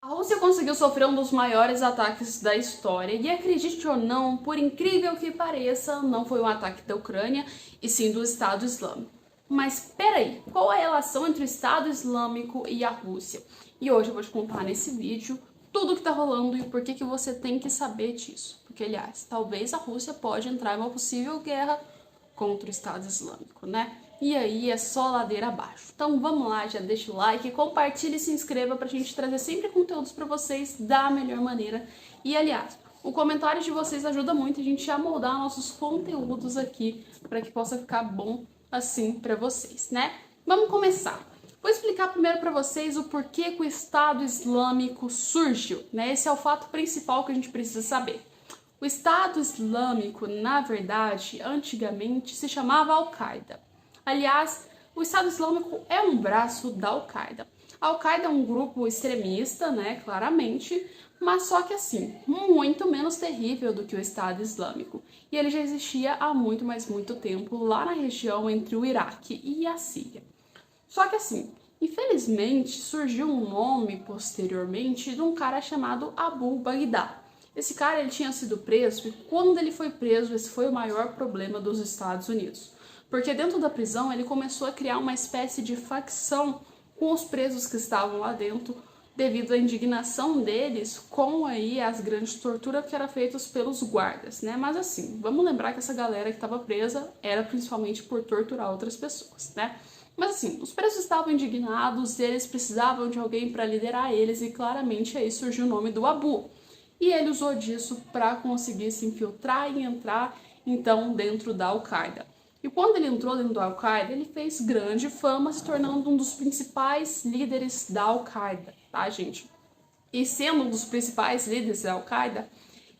A Rússia conseguiu sofrer um dos maiores ataques da história e, acredite ou não, por incrível que pareça, não foi um ataque da Ucrânia e sim do Estado Islâmico. Mas peraí, qual a relação entre o Estado Islâmico e a Rússia? E hoje eu vou te contar nesse vídeo tudo o que tá rolando e por que você tem que saber disso. Porque, aliás, talvez a Rússia pode entrar em uma possível guerra contra o Estado Islâmico, né? E aí é só ladeira abaixo. Então vamos lá, já deixa o like, compartilha e se inscreva pra gente trazer sempre conteúdos pra vocês da melhor maneira. E aliás, o comentário de vocês ajuda muito a gente a moldar nossos conteúdos aqui para que possa ficar bom assim pra vocês, né? Vamos começar. Vou explicar primeiro para vocês o porquê que o Estado Islâmico surgiu, né? Esse é o fato principal que a gente precisa saber. O Estado Islâmico, na verdade, antigamente se chamava Al-Qaeda. Aliás, o Estado Islâmico é um braço da Al-Qaeda. A Al-Qaeda é um grupo extremista, né, claramente, mas só que assim, muito menos terrível do que o Estado Islâmico. E ele já existia há muito, mas muito tempo lá na região entre o Iraque e a Síria. Só que assim, infelizmente surgiu um nome posteriormente de um cara chamado Abu Baghdad. Esse cara ele tinha sido preso e quando ele foi preso, esse foi o maior problema dos Estados Unidos. Porque dentro da prisão ele começou a criar uma espécie de facção com os presos que estavam lá dentro, devido à indignação deles com aí as grandes torturas que eram feitas pelos guardas, né? Mas assim, vamos lembrar que essa galera que estava presa era principalmente por torturar outras pessoas, né? Mas assim, os presos estavam indignados, eles precisavam de alguém para liderar eles e claramente aí surgiu o nome do Abu. E ele usou disso para conseguir se infiltrar e entrar então dentro da Al-Qaeda. E quando ele entrou dentro da Al-Qaeda, ele fez grande fama, se tornando um dos principais líderes da Al-Qaeda, tá, gente? E sendo um dos principais líderes da Al-Qaeda,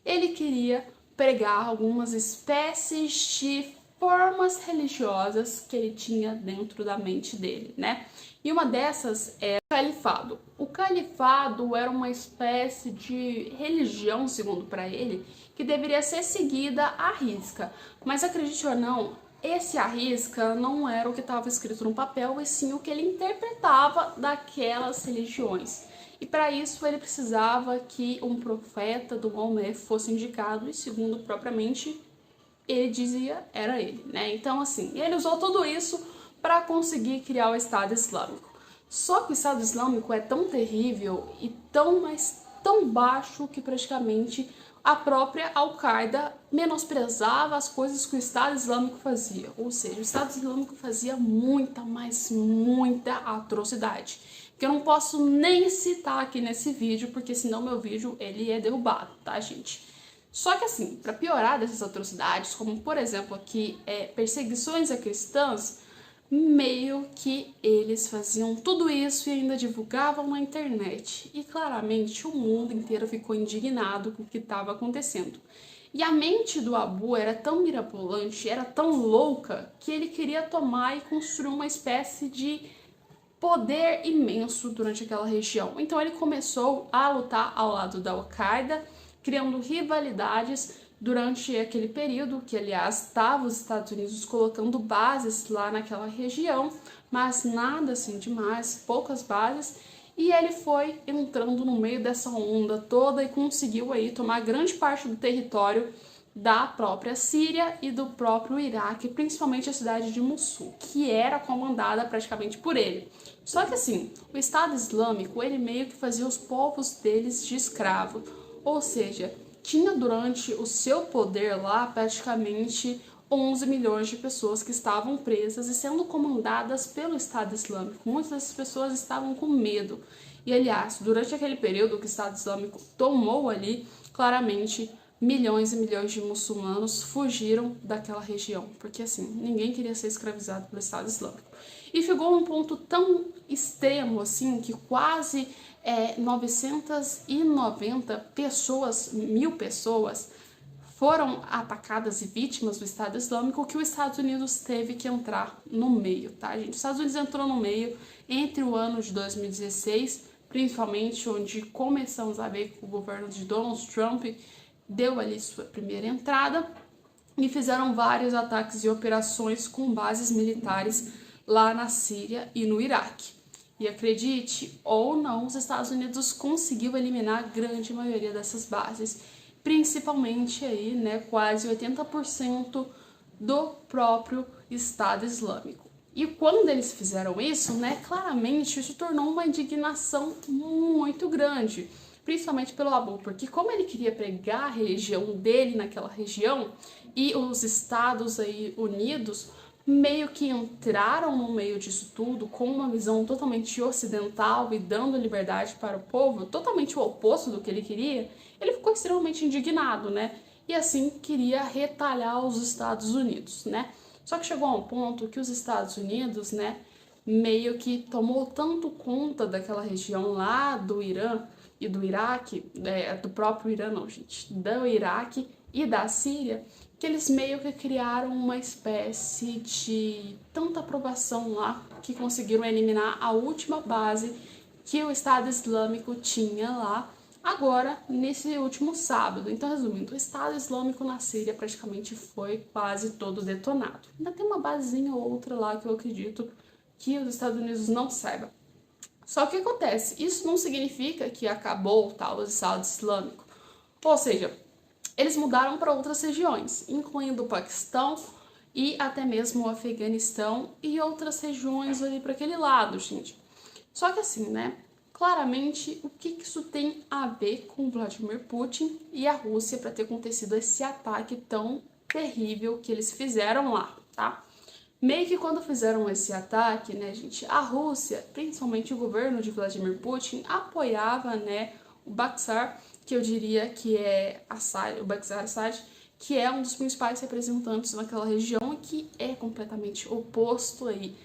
ele queria pregar algumas espécies de formas religiosas que ele tinha dentro da mente dele, né? E uma dessas é o califado. O califado era uma espécie de religião, segundo para ele, que deveria ser seguida à risca. Mas acredite ou não, esse à risca não era o que estava escrito no papel, e sim o que ele interpretava daquelas religiões. E para isso ele precisava que um profeta do Maomé fosse indicado, e segundo propriamente ele dizia, era ele, né? Então assim, ele usou tudo isso para conseguir criar o Estado Islâmico. Só que o Estado Islâmico é tão terrível e tão baixo que praticamente a própria Al-Qaeda menosprezava as coisas que o Estado Islâmico fazia. Ou seja, o Estado Islâmico fazia muita, mas muita atrocidade. Que eu não posso nem citar aqui nesse vídeo, porque senão meu vídeo ele é derrubado, tá, gente? Só que assim, para piorar dessas atrocidades, como por exemplo aqui perseguições a cristãs, meio que eles faziam tudo isso e ainda divulgavam na internet. E claramente o mundo inteiro ficou indignado com o que estava acontecendo. E a mente do Abu era tão mirabolante, era tão louca, que ele queria tomar e construir uma espécie de poder imenso durante aquela região. Então ele começou a lutar ao lado da Al-Qaeda, criando rivalidades durante aquele período, que aliás estava os Estados Unidos colocando bases lá naquela região, mas nada assim demais, poucas bases, e ele foi entrando no meio dessa onda toda e conseguiu aí tomar grande parte do território da própria Síria e do próprio Iraque, principalmente a cidade de Mossul, que era comandada praticamente por ele. Só que assim, o Estado Islâmico, ele meio que fazia os povos deles de escravo, ou seja, tinha durante o seu poder lá praticamente 11 milhões de pessoas que estavam presas e sendo comandadas pelo Estado Islâmico. Muitas dessas pessoas estavam com medo. E aliás, durante aquele período que o Estado Islâmico tomou ali, claramente milhões e milhões de muçulmanos fugiram daquela região, porque assim, ninguém queria ser escravizado pelo Estado Islâmico. E chegou a um ponto tão extremo assim, que quase 990 pessoas, 1000 pessoas, foram atacadas e vítimas do Estado Islâmico, que os Estados Unidos teve que entrar no meio, tá, gente? Os Estados Unidos entrou no meio entre o ano de 2016, principalmente onde começamos a ver que o governo de Donald Trump deu ali sua primeira entrada e fizeram vários ataques e operações com bases militares lá na Síria e no Iraque. E acredite ou não, os Estados Unidos conseguiu eliminar a grande maioria dessas bases, principalmente aí, né, quase 80% do próprio Estado Islâmico. E quando eles fizeram isso, né, claramente isso tornou uma indignação muito grande, principalmente pelo Abu, porque como ele queria pregar a religião dele naquela região e os Estados aí unidos meio que entraram no meio disso tudo com uma visão totalmente ocidental e dando liberdade para o povo, totalmente o oposto do que ele queria, ele ficou extremamente indignado, né? E assim queria retalhar os Estados Unidos, né? Só que chegou a um ponto que os Estados Unidos, né, meio que tomou tanto conta daquela região lá do Irã e do Iraque, do próprio Irã não, gente, do Iraque e da Síria, que eles meio que criaram uma espécie de tanta aprovação lá que conseguiram eliminar a última base que o Estado Islâmico tinha lá agora, nesse último sábado. Então, resumindo, o Estado Islâmico na Síria praticamente foi quase todo detonado. Ainda tem uma basezinha ou outra lá que eu acredito que os Estados Unidos não saibam. Só que o que acontece? Isso não significa que acabou o Estado Islâmico. Ou seja, eles mudaram para outras regiões, incluindo o Paquistão e até mesmo o Afeganistão e outras regiões ali para aquele lado, gente. Só que assim, né? Claramente, o que isso tem a ver com Vladimir Putin e a Rússia para ter acontecido esse ataque tão terrível que eles fizeram lá, tá? Meio que quando fizeram esse ataque, né, gente, a Rússia, principalmente o governo de Vladimir Putin, apoiava, né, o Bashar, que eu diria que é Assad, o Bashar Assad, que é um dos principais representantes naquela região e que é completamente oposto aí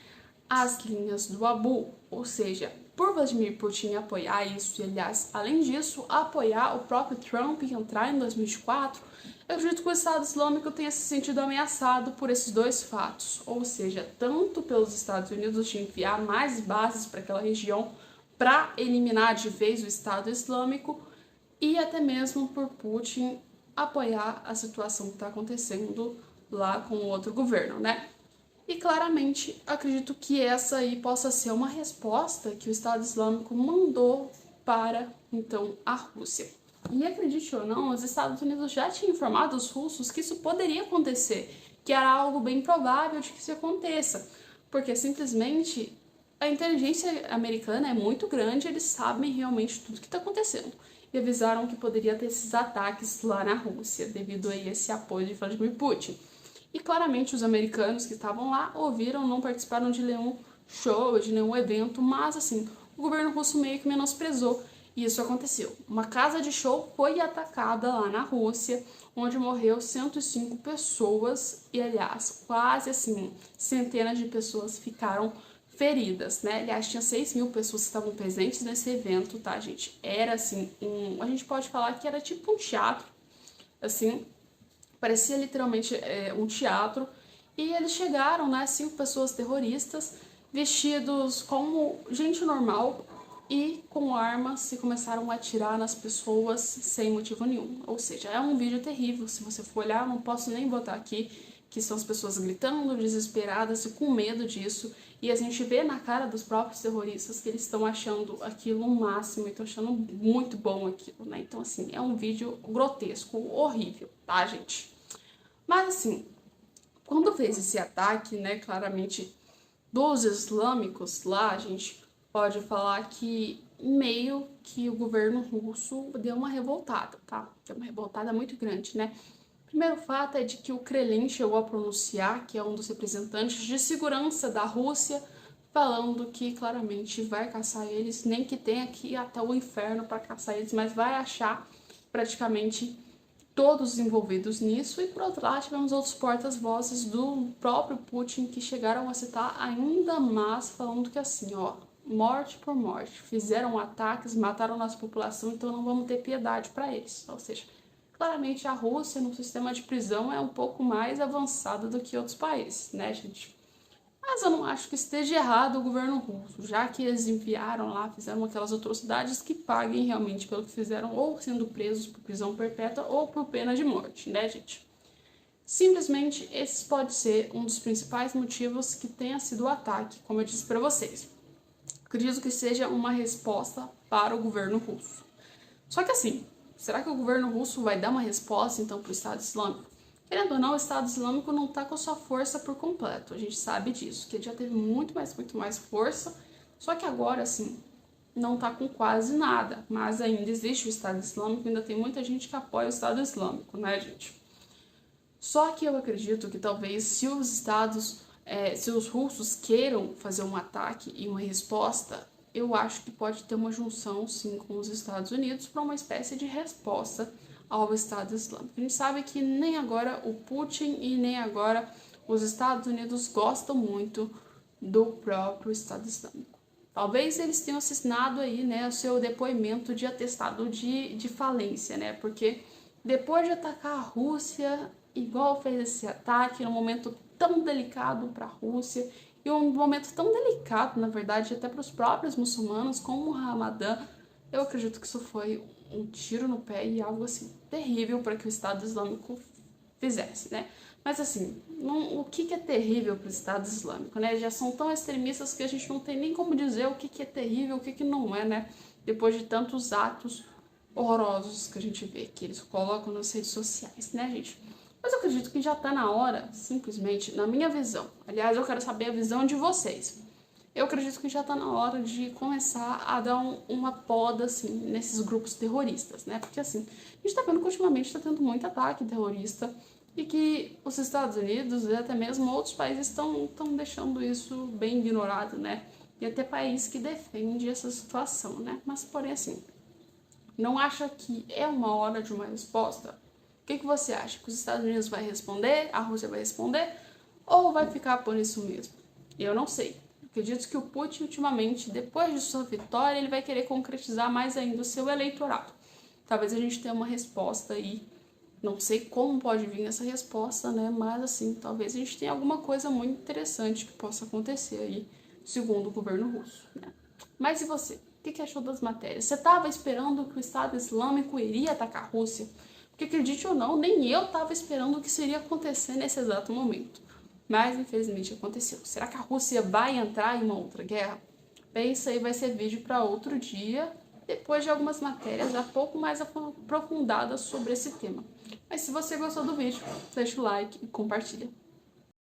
às linhas do Abu, ou seja, por Vladimir Putin apoiar isso e, aliás, além disso, apoiar o próprio Trump e entrar em 2024, eu acredito que o Estado Islâmico tenha se sentido ameaçado por esses dois fatos, ou seja, tanto pelos Estados Unidos de enviar mais bases para aquela região para eliminar de vez o Estado Islâmico e até mesmo por Putin apoiar a situação que está acontecendo lá com o outro governo, né? E claramente acredito que essa aí possa ser uma resposta que o Estado Islâmico mandou para então a Rússia. E acredite ou não, os Estados Unidos já tinham informado os russos que isso poderia acontecer, que era algo bem provável de que isso aconteça, porque simplesmente a inteligência americana é muito grande, eles sabem realmente tudo que está acontecendo. E avisaram que poderia ter esses ataques lá na Rússia, devido a esse apoio de Vladimir Putin. E claramente os americanos que estavam lá ouviram, não participaram de nenhum show, de nenhum evento, mas assim, o governo russo meio que menosprezou e isso aconteceu. Uma casa de show foi atacada lá na Rússia, onde morreu 105 pessoas e, aliás, quase assim, centenas de pessoas ficaram feridas, né? Aliás, tinha 6.000 pessoas que estavam presentes nesse evento, tá, gente? Era assim, a gente pode falar que era tipo um teatro, assim, parecia literalmente um teatro, e eles chegaram, né, 5 pessoas terroristas, vestidos como gente normal e com armas e começaram a atirar nas pessoas sem motivo nenhum. Ou seja, é um vídeo terrível, se você for olhar, não posso nem botar aqui, que são as pessoas gritando, desesperadas e com medo disso, e a gente vê na cara dos próprios terroristas que eles estão achando aquilo o máximo, e estão achando muito bom aquilo, né? Então, assim, é um vídeo grotesco, horrível, tá, gente? Mas, assim, quando fez esse ataque, né, claramente dos islâmicos lá, a gente pode falar que meio que o governo russo deu uma revoltada, tá? Deu uma revoltada muito grande, né? Primeiro fato é de que o Kremlin chegou a pronunciar, que é um dos representantes de segurança da Rússia, falando que claramente vai caçar eles, nem que tenha que ir até o inferno para caçar eles, mas vai achar praticamente todos envolvidos nisso. E por outro lado, tivemos outros portas-vozes do próprio Putin que chegaram a citar ainda mais, falando que assim, ó, morte por morte, fizeram ataques, mataram nossa população, então não vamos ter piedade para eles. Ou seja, claramente a Rússia no sistema de prisão é um pouco mais avançada do que outros países, né, gente? Mas eu não acho que esteja errado o governo russo, já que eles enviaram lá, fizeram aquelas atrocidades, que paguem realmente pelo que fizeram, ou sendo presos por prisão perpétua ou por pena de morte, né, gente? Simplesmente, esse pode ser um dos principais motivos que tenha sido o ataque, como eu disse para vocês. Acredito que seja uma resposta para o governo russo. Só que assim, será que o governo russo vai dar uma resposta então para o Estado Islâmico? Querendo ou não, o Estado Islâmico não está com a sua força por completo. A gente sabe disso, que ele já teve muito mais força. Só que agora, assim, não está com quase nada. Mas ainda existe o Estado Islâmico, ainda tem muita gente que apoia o Estado Islâmico, né, gente? Só que eu acredito que talvez se os russos queiram fazer um ataque e uma resposta, eu acho que pode ter uma junção, sim, com os Estados Unidos para uma espécie de resposta ao Estado Islâmico. A gente sabe que nem agora o Putin e nem agora os Estados Unidos gostam muito do próprio Estado Islâmico. Talvez eles tenham assinado aí, né, o seu depoimento de atestado de falência, né, porque depois de atacar a Rússia, igual fez esse ataque, num momento tão delicado para a Rússia, e um momento tão delicado, na verdade, até para os próprios muçulmanos, como o Ramadã, eu acredito que isso foi um tiro no pé e algo assim terrível para que o Estado Islâmico fizesse, né? Mas assim, o que é terrível para o Estado Islâmico, né? Já são tão extremistas que a gente não tem nem como dizer o que é terrível, o que não é, né? Depois de tantos atos horrorosos que a gente vê que eles colocam nas redes sociais, né, gente? Mas eu acredito que já tá na hora, simplesmente, na minha visão. Aliás, eu quero saber a visão de vocês. Eu acredito que já tá na hora de começar a dar uma poda, assim, nesses grupos terroristas, né? Porque, assim, a gente tá vendo que ultimamente tá tendo muito ataque terrorista e que os Estados Unidos e até mesmo outros países estão deixando isso bem ignorado, né? E até país que defende essa situação, né? Mas, porém, assim, não acha que é uma hora de uma resposta? O que você acha? Que os Estados Unidos vai responder? A Rússia vai responder? Ou vai ficar por isso mesmo? Eu não sei. Acredito que o Putin, ultimamente, depois de sua vitória, ele vai querer concretizar mais ainda o seu eleitorado. Talvez a gente tenha uma resposta aí. Não sei como pode vir essa resposta, né? Mas, assim, talvez a gente tenha alguma coisa muito interessante que possa acontecer aí, segundo o governo russo, né? Mas e você? O que achou das matérias? Você estava esperando que o Estado Islâmico iria atacar a Rússia? Porque, acredite ou não, nem eu estava esperando o que seria acontecer nesse exato momento. Mas, infelizmente, aconteceu. Será que a Rússia vai entrar em uma outra guerra? Bem, isso aí vai ser vídeo para outro dia, depois de algumas matérias já pouco mais aprofundadas sobre esse tema. Mas se você gostou do vídeo, deixa o like e compartilha.